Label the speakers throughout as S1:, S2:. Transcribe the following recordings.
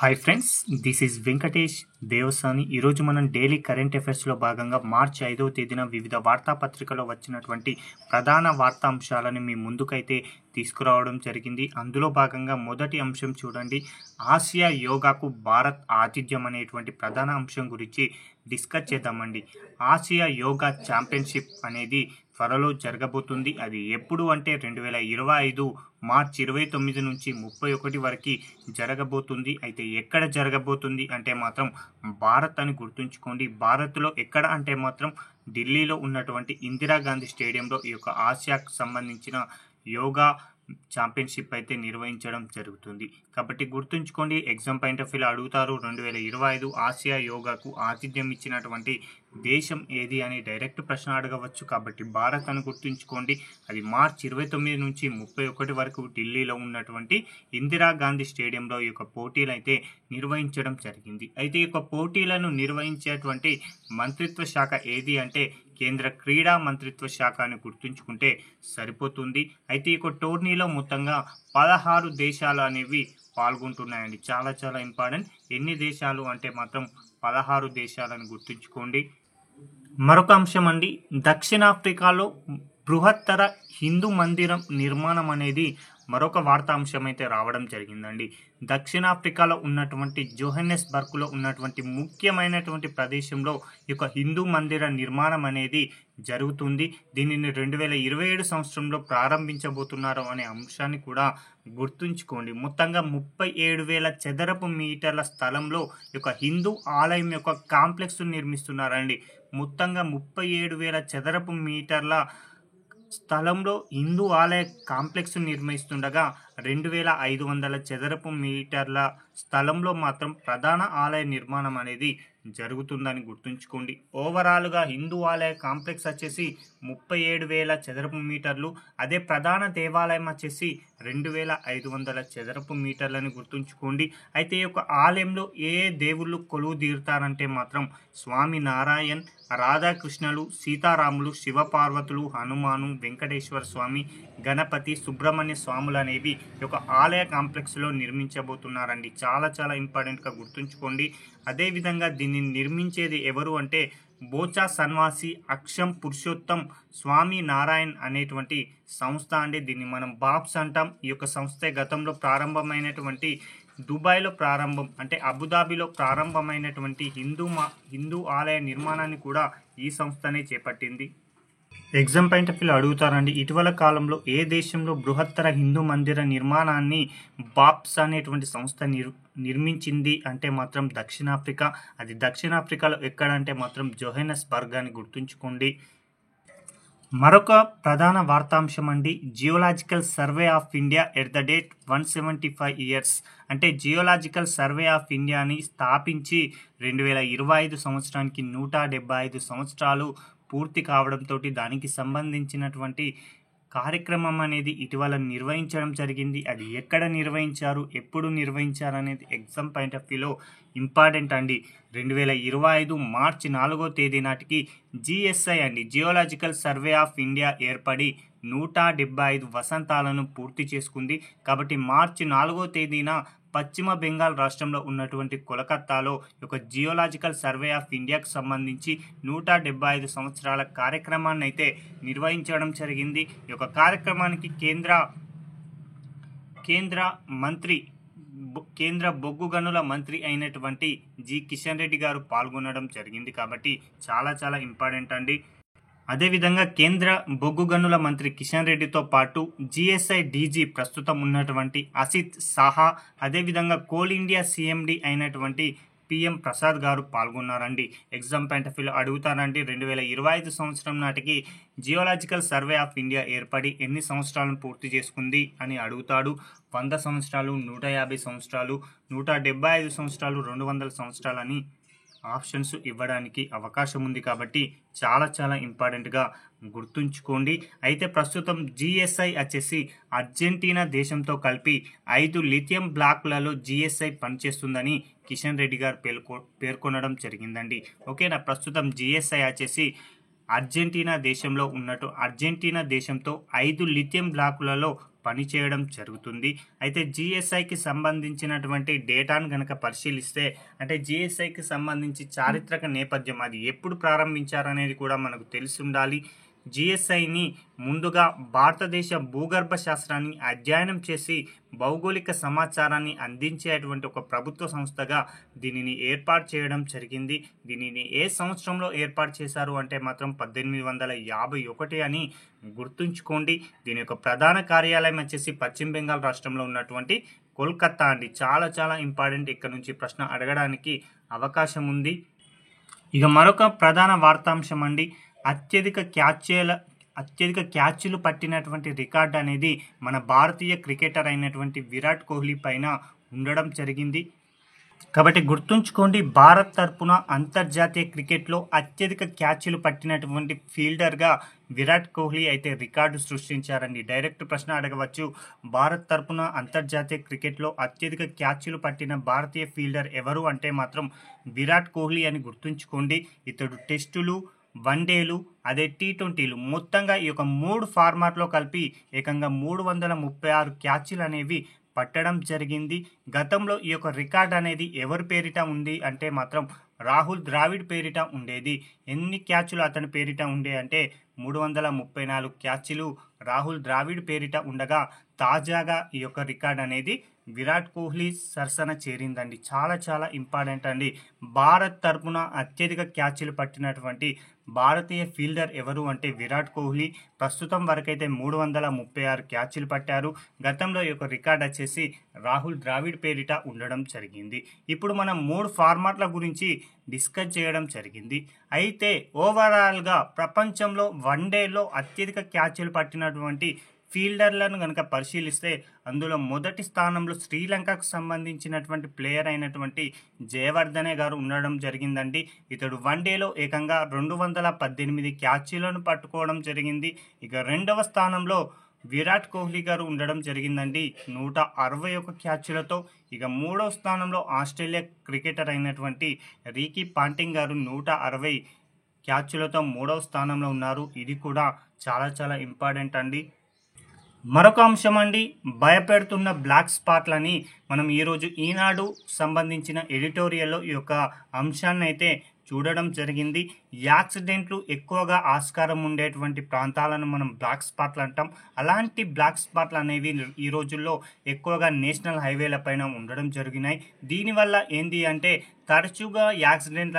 S1: Hi friends, this is Venkatesh Devasani. ఈరోజు మనం daily current అఫైర్స్లో భాగంగా మార్చి 5వ తేదీన వివిధ వార్తాపత్రికలో వచ్చినటువంటి ప్రధాన వార్తాంశాలను మీ ముందుకైతే తీసుకురావడం జరిగింది. అందులో భాగంగా మొదటి అంశం చూడండి, ఆసియా యోగాకు భారత్ ఆతిథ్యం అనేటువంటి ప్రధాన అంశం గురించి డిస్కస్ చేద్దామండి. ఆసియా యోగా ఛాంపియన్షిప్ అనేది త్వరలో జరగబోతుంది. అది ఎప్పుడు అంటే 2025 మార్చి 29 నుంచి 31 వరకు జరగబోతుంది. అయితే ఎక్కడ జరగబోతుంది అంటే మాత్రం భారత్ అని గుర్తుంచుకోండి. భారత్లో ఎక్కడ అంటే మాత్రం ఢిల్లీలో ఉన్నటువంటి ఇందిరాగాంధీ స్టేడియంలో ఈ యొక్క ఆసియాకు సంబంధించిన యోగా ఛాంపియన్షిప్ అయితే నిర్వహించడం జరుగుతుంది. కాబట్టి గుర్తుంచుకోండి, ఎగ్జామ్ పాయింట్ ఆఫ్ వ్యూలో అడుగుతారు. 2025 ఆసియా యోగాకు ఆతిథ్యం ఇచ్చినటువంటి దేశం ఏది అని డైరెక్ట్ ప్రశ్న అడగవచ్చు. కాబట్టి భారత్ అని గుర్తుంచుకోండి. అది మార్చి 29 నుంచి 31 వరకు ఢిల్లీలో ఉన్నటువంటి ఇందిరాగాంధీ స్టేడియంలో ఈ యొక్క పోటీలు అయితే నిర్వహించడం జరిగింది. అయితే ఈ యొక్క పోటీలను నిర్వహించేటువంటి మంత్రిత్వ శాఖ ఏది అంటే కేంద్ర క్రీడా మంత్రిత్వ శాఖ అని గుర్తుంచుకుంటే సరిపోతుంది. అయితే ఈ యొక్క టోర్నీలో మొత్తంగా 16 దేశాలు అనేవి పాల్గొంటున్నాయండి. చాలా ఇంపార్టెంట్. ఎన్ని దేశాలు అంటే మాత్రం 16 దేశాలని గుర్తుంచుకోండి. మరొక అంశం అండి, దక్షిణాఫ్రికాలో బృహత్తర హిందూ మందిరం నిర్మాణం అనేది మరొక వార్తా అంశం అయితే రావడం జరిగిందండి. దక్షిణాఫ్రికాలో ఉన్నటువంటి జోహెన్నెస్బర్గ్లో ఉన్నటువంటి ముఖ్యమైనటువంటి ప్రదేశంలో ఈ యొక్క హిందూ మందిర నిర్మాణం అనేది జరుగుతుంది. దీనిని 2027 సంవత్సరంలో ప్రారంభించబోతున్నారు అనే అంశాన్ని కూడా గుర్తుంచుకోండి. మొత్తంగా 37,000 చదరపు మీటర్ల స్థలంలో ఈ యొక్క హిందూ ఆలయం యొక్క కాంప్లెక్స్ నిర్మిస్తున్నారండి. మొత్తంగా 37,000 చదరపు మీటర్ల స్థలంలో హిందూ ఆలయ కాంప్లెక్స్ నిర్మిస్తుండగా 2,500 చదరపు మీటర్ల స్థలంలో మాత్రం ప్రధాన ఆలయ నిర్మాణం అనేది జరుగుతుందని గుర్తుంచుకోండి. ఓవరాల్గా హిందూ ఆలయ కాంప్లెక్స్ వచ్చేసి 37,000 చదరపు మీటర్లు, అదే ప్రధాన దేవాలయం వచ్చేసి 2,500 చదరపు మీటర్లని గుర్తుంచుకోండి. అయితే ఈ యొక్క ఆలయంలో ఏ దేవుళ్ళు కొలువు తీరుతారంటే మాత్రం స్వామి నారాయణ్, రాధాకృష్ణులు, సీతారాములు, శివపార్వతులు, హనుమాను, వెంకటేశ్వర స్వామి, గణపతి, సుబ్రహ్మణ్య స్వాములు అనేవి ఈ యొక్క ఆలయ కాంప్లెక్స్లో నిర్మించబోతున్నారండి. చాలా ఇంపార్టెంట్గా గుర్తుంచుకోండి. అదేవిధంగా దీన్ని నిర్మించేది ఎవరు అంటే బోచా సన్వాసి అక్షం పురుషోత్తం స్వామి నారాయణ్ అనేటువంటి సంస్థ అండి. దీన్ని మనం బాప్స్ అంటాం. ఈ యొక్క సంస్థ గతంలో ప్రారంభమైనటువంటి దుబాయ్లో ప్రారంభం అంటే అబుదాబిలో ప్రారంభమైనటువంటి హిందూ ఆలయ నిర్మాణాన్ని కూడా ఈ సంస్థనే చేపట్టింది. ఎగ్జామ్ పాయింట్ ఆఫ్ వ్యూలో అడుగుతారండి, ఇటీవల కాలంలో ఏ దేశంలో బృహత్తర హిందూ మందిర నిర్మాణాన్ని బాప్స్ అనేటువంటి సంస్థ నిర్మించింది అంటే మాత్రం దక్షిణాఫ్రికా. అది దక్షిణాఫ్రికాలో ఎక్కడంటే మాత్రం జోహెన్నెస్బర్గ్ అని గుర్తుంచుకోండి. మరొక ప్రధాన వార్తాంశం అండి, geological survey of India at the date 175 years అంటే జియోలాజికల్ సర్వే ఆఫ్ ఇండియాని స్థాపించి 2025 సంవత్సరానికి 175 సంవత్సరాలు పూర్తి కావడంతో దానికి సంబంధించినటువంటి కార్యక్రమం అనేది ఇటీవల నిర్వహించడం జరిగింది. అది ఎక్కడ నిర్వహించారు, ఎప్పుడు నిర్వహించారు అనేది ఎగ్జామ్ పాయింట్ ఆఫ్ వ్యూలో ఇంపార్టెంట్ అండి. 2025 మార్చి 4వ తేదీ నాటికి జిఎస్ఐ అండి, జియోలాజికల్ సర్వే ఆఫ్ ఇండియా ఏర్పడి 175 వసంతాలను పూర్తి చేసుకుంది. కాబట్టి మార్చి 4వ తేదీన పశ్చిమ బెంగాల్ రాష్ట్రంలో ఉన్నటువంటి కోలకత్తాలో ఒక జియోలాజికల్ సర్వే ఆఫ్ ఇండియాకు సంబంధించి 175 సంవత్సరాల కార్యక్రమాన్ని అయితే నిర్వహించడం జరిగింది. ఈ యొక్క కార్యక్రమానికి కేంద్ర బొగ్గు గనుల మంత్రి అయినటువంటి జి కిషన్ రెడ్డి గారు పాల్గొనడం జరిగింది. కాబట్టి చాలా ఇంపార్టెంట్ అండి. అదేవిధంగా కేంద్ర బొగ్గు గనుల మంత్రి కిషన్ రెడ్డితో పాటు జిఎస్ఐ డీజీ ప్రస్తుతం ఉన్నటువంటి అసిత్ సాహా, అదేవిధంగా కోల్ ఇండియా సిఎండి అయినటువంటి పిఎం ప్రసాద్ గారు పాల్గొన్నారండి. ఎగ్జామ్ పాయింట్ ఆఫ్ వ్యూలో అడుగుతారండి, 2025 సంవత్సరం నాటికి జియోలాజికల్ సర్వే ఆఫ్ ఇండియా ఏర్పడి ఎన్ని సంవత్సరాలను పూర్తి చేసుకుంది అని అడుగుతాడు. 100 సంవత్సరాలు, 150 సంవత్సరాలు, 175 సంవత్సరాలు, 200 సంవత్సరాలని ఆప్షన్స్ ఇవ్వడానికి అవకాశం ఉంది. కాబట్టి చాలా ఇంపార్టెంట్గా గుర్తుంచుకోండి. అయితే ప్రస్తుతం జిఎస్ఐ వచ్చేసి అర్జెంటీనా దేశంతో కలిపి 5 లిథియం బ్లాక్లలో జిఎస్ఐ పనిచేస్తుందని కిషన్ రెడ్డి గారు పేర్కొనడం జరిగిందండి. ఓకేనా, ప్రస్తుతం జిఎస్ఐ వచ్చేసి అర్జెంటీనా దేశంతో 5 లిథియం బ్లాకులలో పనిచేయడం జరుగుతుంది. అయితే జీఎస్ఐకి సంబంధించినటువంటి డేటాను కనుక పరిశీలిస్తే అంటే జీఎస్ఐకి సంబంధించి చారిత్రక నేపథ్యం అది ఎప్పుడు ప్రారంభించారనేది కూడా మనకు తెలిసి ఉండాలి. జీఎస్ఐని ముందుగా భారతదేశ భూగర్భ శాస్త్రాన్ని అధ్యయనం చేసి భౌగోళిక సమాచారాన్ని అందించేటువంటి ఒక ప్రభుత్వ సంస్థగా దీనిని ఏర్పాటు చేయడం జరిగింది. దీనిని ఏ సంవత్సరంలో ఏర్పాటు చేశారు అంటే మాత్రం 1851 అని గుర్తుంచుకోండి. దీని యొక్క ప్రధాన కార్యాలయం వచ్చేసి పశ్చిమ బెంగాల్ రాష్ట్రంలో ఉన్నటువంటి కోల్కతా అండి. చాలా చాలా ఇంపార్టెంట్, ఇక్కడ నుంచి ప్రశ్న అడగడానికి అవకాశం ఉంది. ఇక మరొక ప్రధాన వార్తాంశం అండి, అత్యధిక క్యాచ్లు పట్టినటువంటి రికార్డు అనేది మన భారతీయ క్రికెటర్ అయినటువంటి విరాట్ కోహ్లీ పైన ఉండడం జరిగింది. కాబట్టి గుర్తుంచుకోండి, భారత్ తరపున అంతర్జాతీయ క్రికెట్లో అత్యధిక క్యాచ్లు పట్టినటువంటి ఫీల్డర్గా విరాట్ కోహ్లీ అయితే రికార్డు సృష్టించారండి. డైరెక్ట్ ప్రశ్న అడగవచ్చు, భారత్ తరపున అంతర్జాతీయ క్రికెట్లో అత్యధిక క్యాచ్లు పట్టిన భారతీయ ఫీల్డర్ ఎవరు అంటే మాత్రం విరాట్ కోహ్లీ అని గుర్తుంచుకోండి. ఇతడు టెస్టులు, వన్డేలు, అదే టీ20లు మొత్తంగా ఈ యొక్క 3 ఫార్మాట్లో కలిపి ఏకంగా 336 క్యాచ్లు అనేవి పట్టడం జరిగింది. గతంలో ఈ యొక్క రికార్డ్ అనేది ఎవరి పేరిట ఉంది అంటే మాత్రం రాహుల్ ద్రావిడ్ పేరిట ఉండేది. ఎన్ని క్యాచ్లు అతని పేరిట ఉండే అంటే 334 క్యాచ్లు రాహుల్ ద్రావిడ్ పేరిట ఉండగా తాజాగా ఈ యొక్క రికార్డ్ అనేది విరాట్ కోహ్లీ సరసన చేరిందండి. చాలా చాలా ఇంపార్టెంట్ అండి. భారత్ తరపున అత్యధిక క్యాచ్లు పట్టినటువంటి భారతీయ ఫీల్డర్ ఎవరు అంటే విరాట్ కోహ్లీ. ప్రస్తుతం వరకైతే 336 క్యాచ్లు పట్టారు. గతంలో ఈ యొక్క రికార్డ్ వచ్చేసి రాహుల్ ద్రావిడ్ పేరిట ఉండడం జరిగింది. ఇప్పుడు మనం 3 ఫార్మాట్ల గురించి డిస్కస్ చేయడం జరిగింది. అయితే ఓవరాల్గా ప్రపంచంలో వన్డేలో అత్యధిక క్యాచ్లు పట్టినటువంటి ఫీల్డర్లను కనుక పరిశీలిస్తే అందులో మొదటి స్థానంలో శ్రీలంకకు సంబంధించినటువంటి ప్లేయర్ అయినటువంటి జయవర్ధనే గారు ఉండడం జరిగిందండి. ఇతడు వన్డేలో ఏకంగా 218 క్యాచ్లను పట్టుకోవడం జరిగింది. ఇక రెండవ స్థానంలో విరాట్ కోహ్లీ గారు ఉండడం జరిగిందండి 161 క్యాచ్లతో. ఇక మూడవ స్థానంలో ఆస్ట్రేలియా క్రికెటర్ అయినటువంటి రీకీ పాంటింగ్ గారు 160 క్యాచ్లతో మూడవ స్థానంలో ఉన్నారు. ఇది కూడా చాలా చాలా ఇంపార్టెంట్ అండి. మరొక అంశం అండి, భయపెడుతున్న బ్లాక్ స్పాట్లని మనం ఈరోజు ఈనాడు సంబంధించిన ఎడిటోరియల్లో ఈ యొక్క అంశాన్ని అయితే చూడడం జరిగింది. యాక్సిడెంట్లు ఎక్కువగా ఆస్కారం ఉండేటువంటి ప్రాంతాలను మనం బ్లాక్ స్పాట్లు అంటాం. అలాంటి బ్లాక్ స్పాట్లు అనేవి ఈ రోజుల్లో ఎక్కువగా నేషనల్ హైవేల పైన ఉండడం జరిగినాయి. దీనివల్ల ఏంటి అంటే తరచుగా యాక్సిడెంట్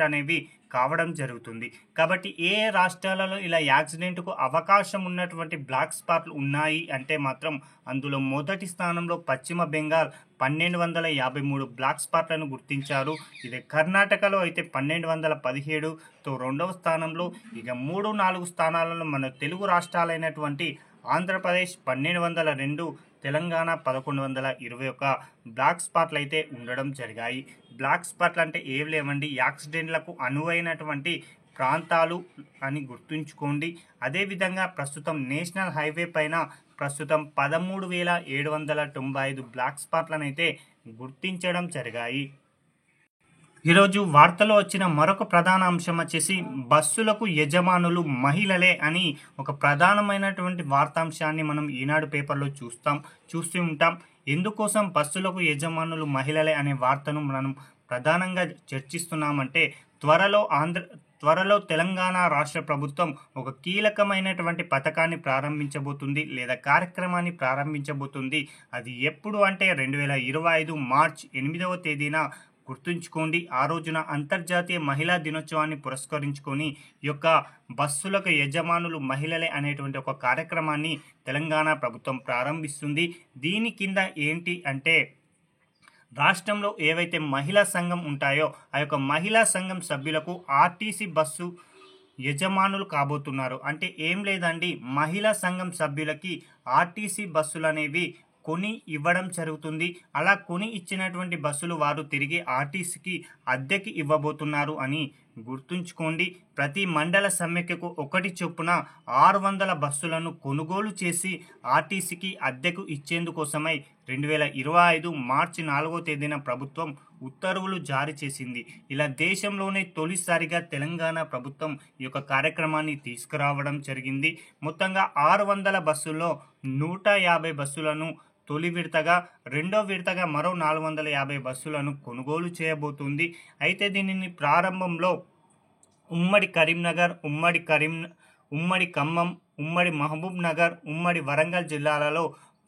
S1: అనేవి కావడం జరుగుతుంది. కాబట్టి ఏ రాష్ట్రాలలో ఇలా యాక్సిడెంట్కు అవకాశం ఉన్నటువంటి బ్లాక్ స్పాట్లు ఉన్నాయి అంటే మాత్రం అందులో మొదటి స్థానంలో పశ్చిమ బెంగాల్ 1253 బ్లాక్ స్పాట్లను గుర్తించారు. ఇదే కర్ణాటకలో అయితే 1217తో రెండవ స్థానంలో. ఇక 3-4 స్థానాలను మన తెలుగు రాష్ట్రాలైనటువంటి ఆంధ్రప్రదేశ్ 1202, తెలంగాణ 1121 బ్లాక్ స్పాట్లు అయితే ఉండడం జరిగాయి. బ్లాక్ స్పాట్లు అంటే ఏం లేవండి, యాక్సిడెంట్లకు అనువైనటువంటి ప్రాంతాలు అని గుర్తుంచుకోండి. అదేవిధంగా ప్రస్తుతం నేషనల్ హైవే పైన ప్రస్తుతం 13,795 బ్లాక్ స్పాట్లను అయితే గుర్తించడం జరిగాయి. ఈరోజు వార్తలో వచ్చిన మరొక ప్రధాన అంశం వచ్చేసి బస్సులకు యజమానులు మహిళలే అని ఒక ప్రధానమైనటువంటి వార్తాంశాన్ని మనం ఈనాడు పేపర్లో చూస్తూ ఉంటాం. ఎందుకోసం బస్సులకు యజమానులు మహిళలే అనే వార్తను మనం ప్రధానంగా చర్చిస్తున్నామంటే త్వరలో తెలంగాణ రాష్ట్ర ప్రభుత్వం ఒక కీలకమైనటువంటి పథకాన్ని ప్రారంభించబోతుంది లేదా కార్యక్రమాన్ని ప్రారంభించబోతుంది. అది ఎప్పుడు అంటే 2025 మార్చి 8వ తేదీన గుర్తుంచుకోండి. ఆ రోజున అంతర్జాతీయ మహిళా దినోత్సవాన్ని పురస్కరించుకొని ఈ యొక్క బస్సులకు యజమానులు మహిళలే అనేటువంటి ఒక కార్యక్రమాన్ని తెలంగాణ ప్రభుత్వం ప్రారంభిస్తుంది. దీని కింద ఏంటి అంటే రాష్ట్రంలో ఏవైతే మహిళా సంఘం ఉంటాయో ఆ యొక్క మహిళా సంఘం సభ్యులకు ఆర్టీసీ బస్సు యజమానులు కాబోతున్నారు. అంటే ఏం లేదండి, మహిళా సంఘం సభ్యులకి ఆర్టీసీ బస్సులు అనేవి కొని ఇవ్వడం జరుగుతుంది. అలా కొని ఇచ్చినటువంటి బస్సులు వారు తిరిగి ఆర్టీసీకి అద్దెకి ఇవ్వబోతున్నారు అని గుర్తుంచుకోండి. ప్రతి మండల సమ్మెకు 1 చొప్పున 600 బస్సులను కొనుగోలు చేసి ఆర్టీసీకి అద్దెకు ఇచ్చేందుకోసమై 2025 మార్చి 4వ తేదీన ప్రభుత్వం ఉత్తర్వులు జారీ చేసింది. ఇలా దేశంలోనే తొలిసారిగా తెలంగాణ ప్రభుత్వం ఈ యొక్క కార్యక్రమాన్ని తీసుకురావడం జరిగింది. మొత్తంగా 600 బస్సుల్లో 150 బస్సులను తొలి విడతగా, రెండో విడతగా మరో 450 బస్సులను కొనుగోలు చేయబోతుంది. అయితే దీనిని ప్రారంభంలో ఉమ్మడి కరీంనగర్, ఉమ్మడి ఖమ్మం, ఉమ్మడి మహబూబ్ నగర్, ఉమ్మడి వరంగల్ జిల్లాలలో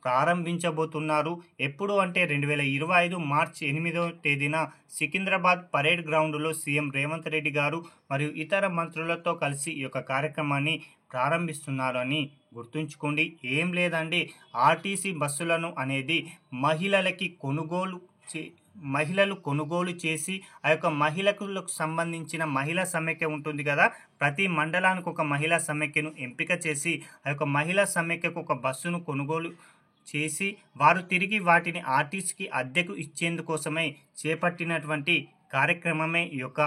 S1: ప్రారంభించబోతున్నారు. ఎప్పుడు అంటే 2025 మార్చి 8వ తేదీన సికింద్రాబాద్ పరేడ్ గ్రౌండ్లో సీఎం రేవంత్ రెడ్డి గారు మరియు ఇతర మంత్రులతో కలిసి ఈ యొక్క కార్యక్రమాన్ని ప్రారంభిస్తున్నారు అని గుర్తుంచుకోండి. ఏం లేదండి, ఆర్టీసీ బస్సులను అనేది మహిళలు కొనుగోలు చేసి ఆ యొక్క మహిళలకు సంబంధించిన మహిళా సమైక్య ఉంటుంది కదా, ప్రతి మండలానికి ఒక మహిళా సమైక్యను ఎంపిక చేసి ఆ యొక్క మహిళా సమైక్యకు ఒక బస్సును కొనుగోలు చేసి వారు తిరిగి వాటిని ఆర్టీసీకి అద్దెకు ఇచ్చేందుకోసమై చేపట్టినటువంటి కార్యక్రమమే ఈ యొక్క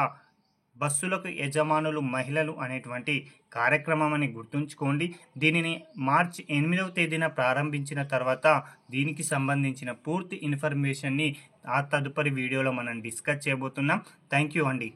S1: బస్సులకు యజమానులు మహిళలు అనేటువంటి కార్యక్రమం అని గుర్తుంచుకోండి. దీనిని మార్చి 8వ తేదీన ప్రారంభించిన తర్వాత దీనికి సంబంధించిన పూర్తి ఇన్ఫర్మేషన్ని ఆ తదుపరి వీడియోలో మనం డిస్కస్ చేయబోతున్నాం. థ్యాంక్ యూ అండి.